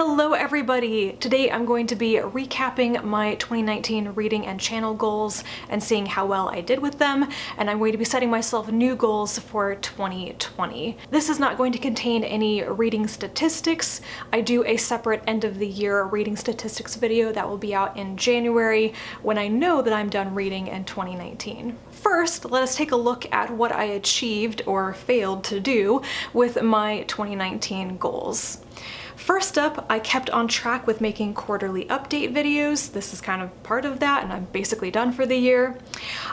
Hello everybody! Today I'm going to be recapping my 2019 reading and channel goals and seeing how well I did with them, and I'm going to be setting myself new goals for 2020. This is not going to contain any reading statistics. I do a separate end of the year reading statistics video that will be out in January when I know that I'm done reading in 2019. First, let us take a look at what I achieved or failed to do with my 2019 goals. First up, I kept on track with making quarterly update videos. This is kind of part of that, and I'm basically done for the year.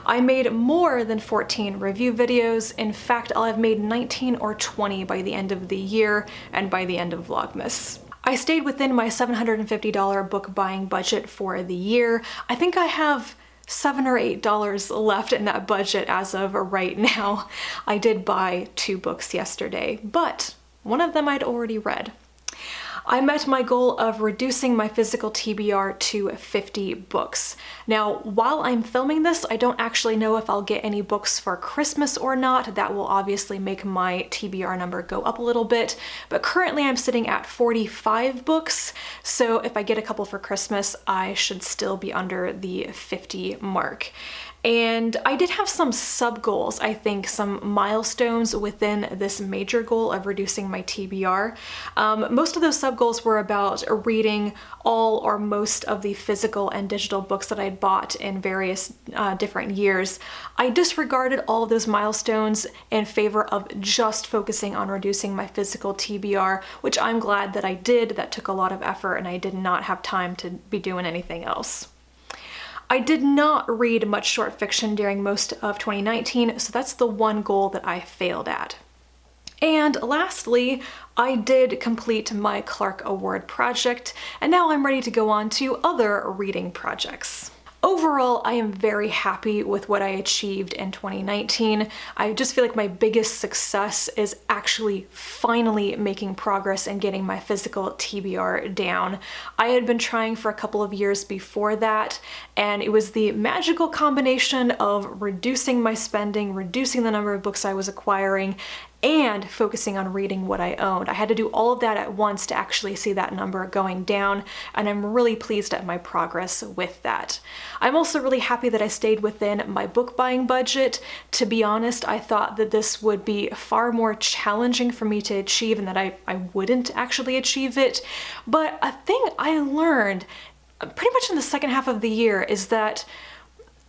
I made more than 14 review videos. In fact, I'll have made 19 or 20 by the end of the year and by the end of Vlogmas. I stayed within my $750 book buying budget for the year. I think I have $7 or $8 left in that budget as of right now. I did buy 2 books yesterday, but one of them I'd already read. I met my goal of reducing my physical TBR to 50 books. Now, while I'm filming this, I don't actually know if I'll get any books for Christmas or not. That will obviously make my TBR number go up a little bit, but currently I'm sitting at 45 books, so if I get a couple for Christmas, I should still be under the 50 mark. And I did have some sub-goals, I think, some milestones within this major goal of reducing my TBR. Most of those sub-goals were about reading all or most of the physical and digital books that I'd bought in various different years. I disregarded all of those milestones in favor of just focusing on reducing my physical TBR, which I'm glad that I did. That took a lot of effort and I did not have time to be doing anything else. I did not read much short fiction during most of 2019, so that's the one goal that I failed at. And lastly, I did complete my Clark Award project, and now I'm ready to go on to other reading projects. Overall, I am very happy with what I achieved in 2019. I just feel like my biggest success is actually finally making progress and getting my physical TBR down. I had been trying for a couple of years before that, and it was the magical combination of reducing my spending, reducing the number of books I was acquiring, and focusing on reading what I owned. I had to do all of that at once to actually see that number going down, and I'm really pleased at my progress with that. I'm also really happy that I stayed within my book buying budget. To be honest, I thought that this would be far more challenging for me to achieve and that I wouldn't actually achieve it. But a thing I learned pretty much in the second half of the year is that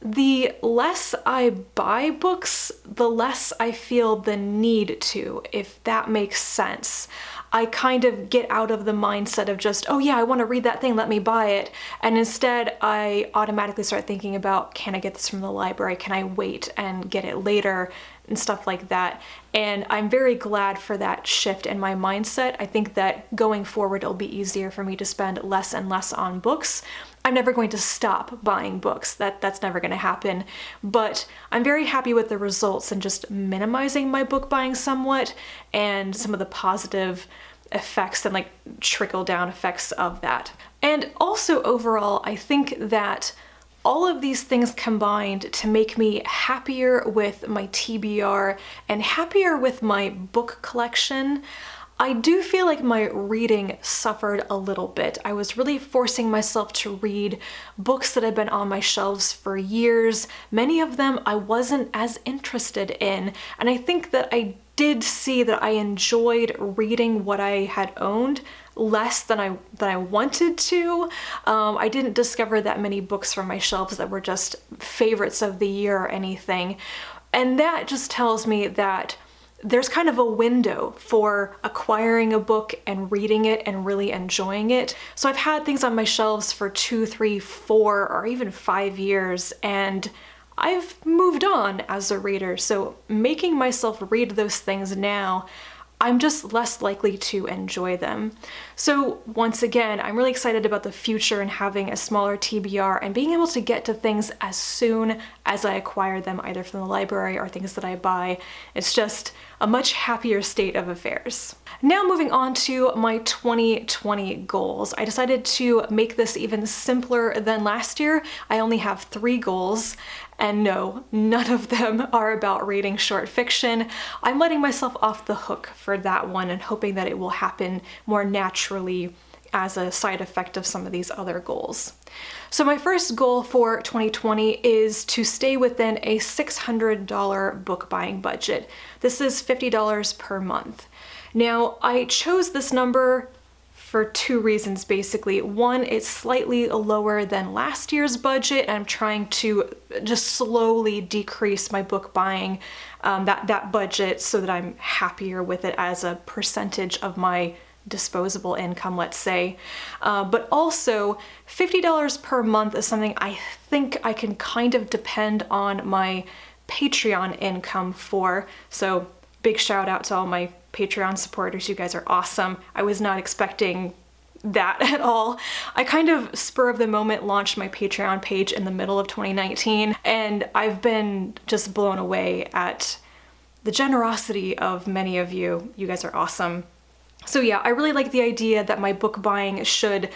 the less I buy books, the less I feel the need to, if that makes sense. I kind of get out of the mindset of just, oh yeah, I want to read that thing, let me buy it. And instead, I automatically start thinking about, can I get this from the library? Can I wait and get it later? And stuff like that. And I'm very glad for that shift in my mindset. I think that going forward, it'll be easier for me to spend less and less on books. I'm never going to stop buying books. That's never going to happen. But I'm very happy with the results and just minimizing my book buying somewhat and some of the positive effects and like trickle down effects of that. And also overall, I think that all of these things combined to make me happier with my TBR and happier with my book collection. I do feel like my reading suffered a little bit. I was really forcing myself to read books that had been on my shelves for years. Many of them I wasn't as interested in, and I think that I did see that I enjoyed reading what I had owned less than I wanted to. I didn't discover that many books from my shelves that were just favorites of the year or anything. And that just tells me that there's kind of a window for acquiring a book and reading it and really enjoying it. So I've had things on my shelves for 2, 3, 4, or even 5 years, and I've moved on as a reader. So making myself read those things now, I'm just less likely to enjoy them. So once again, I'm really excited about the future and having a smaller TBR and being able to get to things as soon as I acquire them, either from the library or things that I buy. It's just a much happier state of affairs. Now moving on to my 2020 goals. I decided to make this even simpler than last year. I only have 3 goals, and no, none of them are about reading short fiction. I'm letting myself off the hook for that one and hoping that it will happen more naturally as a side effect of some of these other goals. So my first goal for 2020 is to stay within a $600 book buying budget. This is $50 per month. Now, I chose this number for two reasons, basically. One, it's slightly lower than last year's budget, and I'm trying to just slowly decrease my book buying, that budget, so that I'm happier with it as a percentage of my disposable income, let's say. But also, $50 per month is something I think I can kind of depend on my Patreon income for. So big shout out to all my Patreon supporters. You guys are awesome. I was not expecting that at all. I kind of spur of the moment launched my Patreon page in the middle of 2019, and I've been just blown away at the generosity of many of you. You guys are awesome. So yeah, I really like the idea that my book buying should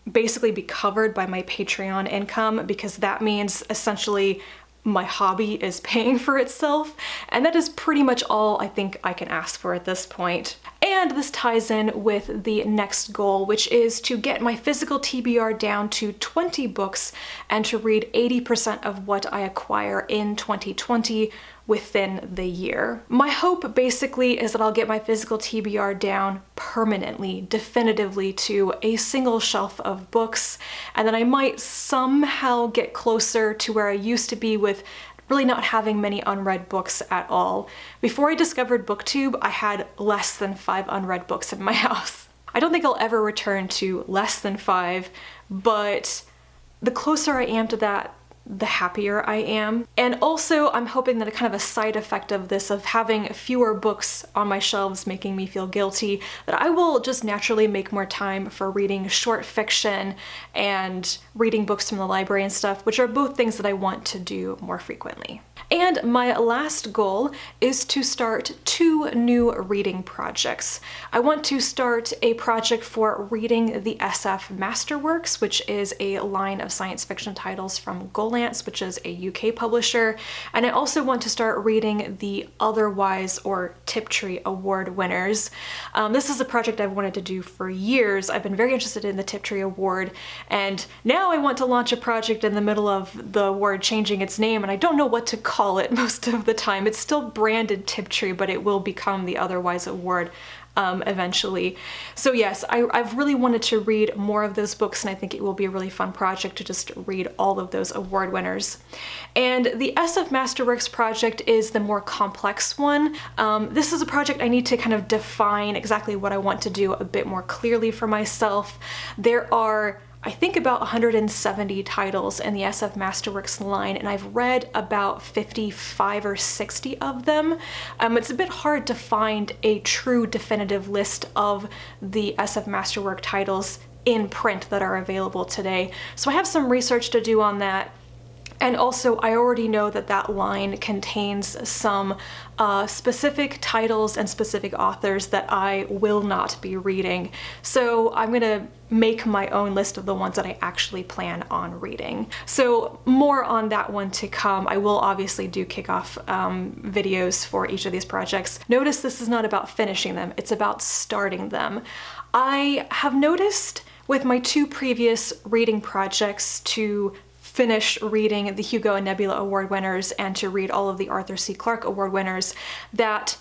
basically be covered by my Patreon income, because that means essentially my hobby is paying for itself, and that is pretty much all I think I can ask for at this point. And this ties in with the next goal, which is to get my physical TBR down to 20 books and to read 80% of what I acquire in 2020 within the year. My hope basically is that I'll get my physical TBR down permanently, definitively, to a single shelf of books, and then I might somehow get closer to where I used to be with really not having many unread books at all. Before I discovered BookTube, I had less than 5 unread books in my house. I don't think I'll ever return to less than 5, but the closer I am to that, the happier I am. And also, I'm hoping that a kind of a side effect of this, of having fewer books on my shelves making me feel guilty, that I will just naturally make more time for reading short fiction and reading books from the library and stuff, which are both things that I want to do more frequently. And my last goal is to start 2 new reading projects. I want to start a project for reading the SF Masterworks, which is a line of science fiction titles from Gollancz, which is a UK publisher. And I also want to start reading the Otherwise or Tiptree Award winners. This is a project I've wanted to do for years. I've been very interested in the Tiptree Award, and now I want to launch a project in the middle of the award changing its name, and I don't know what to call it most of the time. It's still branded Tiptree, but it will become the Otherwise Award eventually. So yes, I've really wanted to read more of those books, and I think it will be a really fun project to just read all of those award winners. And the SF Masterworks project is the more complex one. This is a project I need to kind of define exactly what I want to do a bit more clearly for myself. There are, I think, about 170 titles in the SF Masterworks line, and I've read about 55 or 60 of them. It's a bit hard to find a true definitive list of the SF Masterwork titles in print that are available today. So I have some research to do on that. And also, I already know that that line contains some specific titles and specific authors that I will not be reading. So I'm gonna make my own list of the ones that I actually plan on reading. So more on that one to come. I will obviously do kickoff videos for each of these projects. Notice this is not about finishing them, it's about starting them. I have noticed with my 2 previous reading projects to finish reading the Hugo and Nebula Award winners and to read all of the Arthur C. Clarke Award winners, that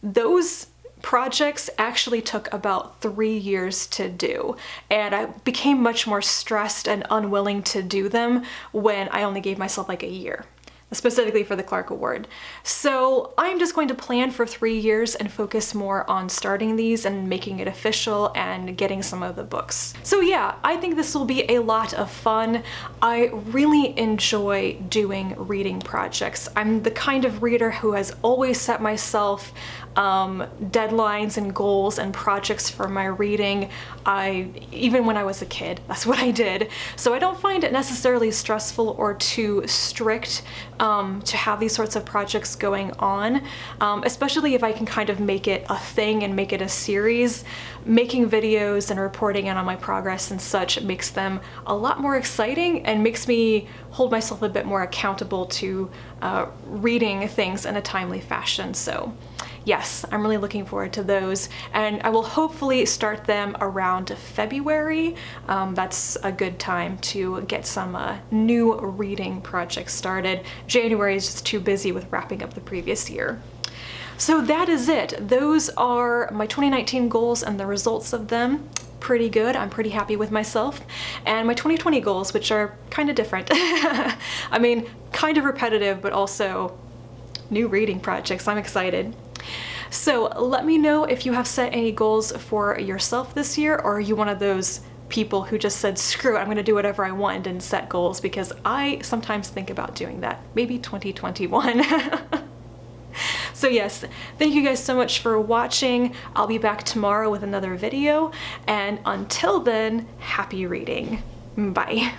those projects actually took about 3 years to do, and I became much more stressed and unwilling to do them when I only gave myself like a year, specifically for the Clarke Award. So I'm just going to plan for 3 years and focus more on starting these and making it official and getting some of the books. So yeah, I think this will be a lot of fun. I really enjoy doing reading projects. I'm the kind of reader who has always set myself deadlines and goals and projects for my reading. Even when I was a kid, that's what I did. So I don't find it necessarily stressful or too strict to have these sorts of projects going on, especially if I can kind of make it a thing and make it a series. Making videos and reporting on my progress and such makes them a lot more exciting and makes me hold myself a bit more accountable to reading things in a timely fashion. So yes, I'm really looking forward to those, and I will hopefully start them around February. That's a good time to get some new reading projects started. January is just too busy with wrapping up the previous year. So that is it. Those are my 2019 goals and the results of them. Pretty good. I'm pretty happy with myself. And my 2020 goals, which are kind of different. I mean, kind of repetitive, but also new reading projects. I'm excited. So let me know if you have set any goals for yourself this year, or are you one of those people who just said, screw it, I'm gonna do whatever I want and didn't set goals, because I sometimes think about doing that. Maybe 2021. So yes, thank you guys so much for watching. I'll be back tomorrow with another video, and until then, happy reading. Bye.